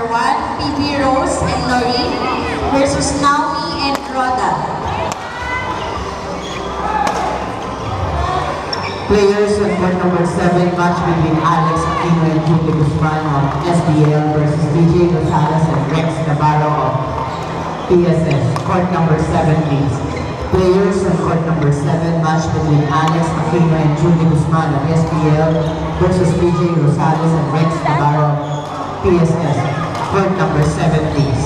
number 1, PB Rose and Noreen versus Naomi and Rhoda. Players on court number 7, match between Alex Aquino and Julie Guzman of SBL versus DJ Rosales and Rex Navarro of PSS. Court number 7, please. Players on court number 7, match between Alex Aquino and Julie Guzman of SBL versus DJ Rosales and Rex Navarro of PSS. Court number 7, please.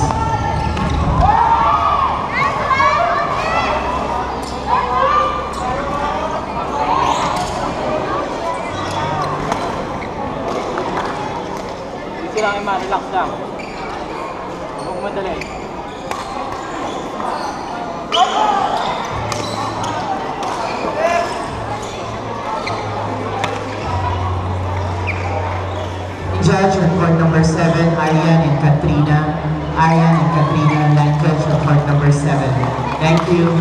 Easy lang yung relax lang. Huwag madali. Judge on court number 7, Arian and Katrina. Arian and Katrina, line judge on court number 7. Thank you.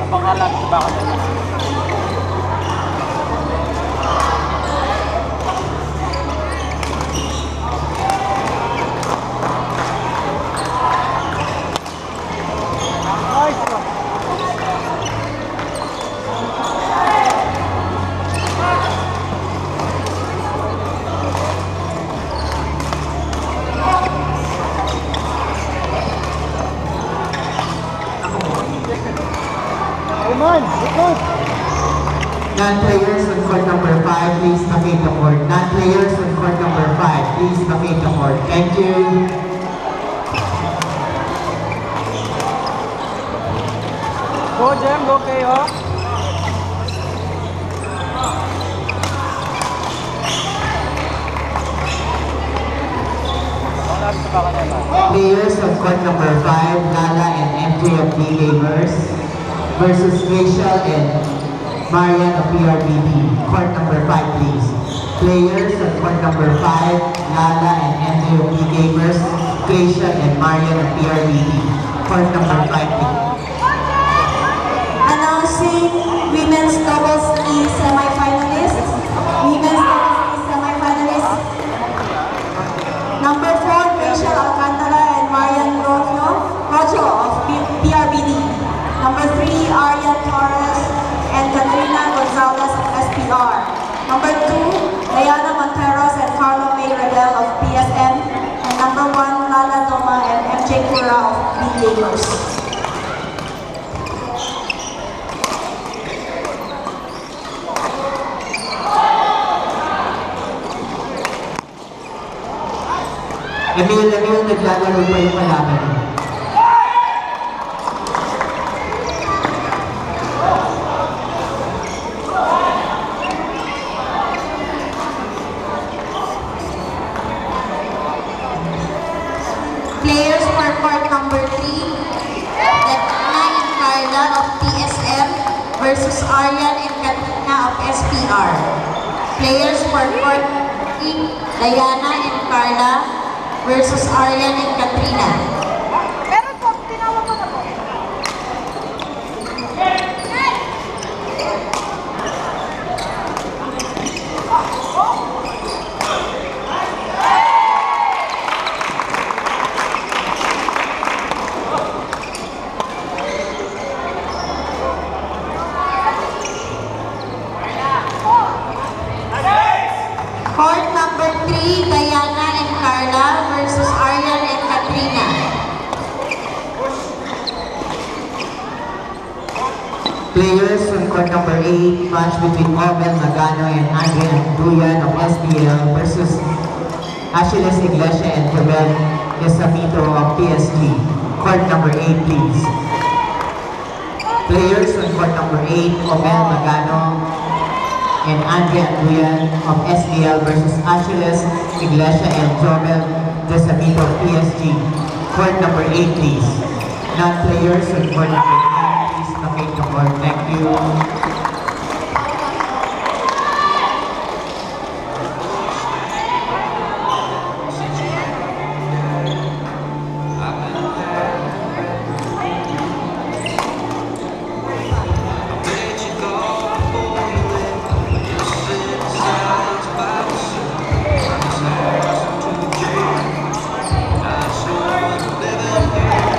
Pangalan, bakit na? Non-players on court number 5, please vacate the court. Non-players on court number 5, please vacate the court. Thank you. Go, Jem. Go kayo. Players on court number 5, Lala and MJ of D-Gamers versus Rachel and Marian of PRBD. Court number 5, please. Players on court number 5, Lala and MJ of D-Gamers, Rachel and Marian of PRBD. Court number 5, please. Announcing women's doubles E semifinalists. Women's doubles E semifinalists. Number 4, Rachel Alcantara and Marian Rojo of PRBD. Number 3, Arian Torres and Katrina Gonzalez of SPR. Number 2, Diana Monteros and Carlo May Redel of PSM. And number 1, Lala Doma and MJ Kura of B-Gamers. Emil, naglalaro pa yung kalaban. Players for court number 3, Detna and Carla of TSM versus Arian and Katrina of SPR. Players for court 3, Diana and Carla versus Arian and Katrina. Meron po, tinawag ko na po. Court number 3, Diana and Carla versus Arian and Katrina. Players on court number 8, match between Obel Magano and Andre Duyan of SBL versus Achilles Iglesia and Joel Yesamito of PSG. Court number 8, please. Players on court number 8, Obel Magano and Andre Duyan of SBL versus Achilles Iglesia and Joel Yesamito of PSG. Court number 8, please. Non-players on court number 8, please locate the court. Thank you.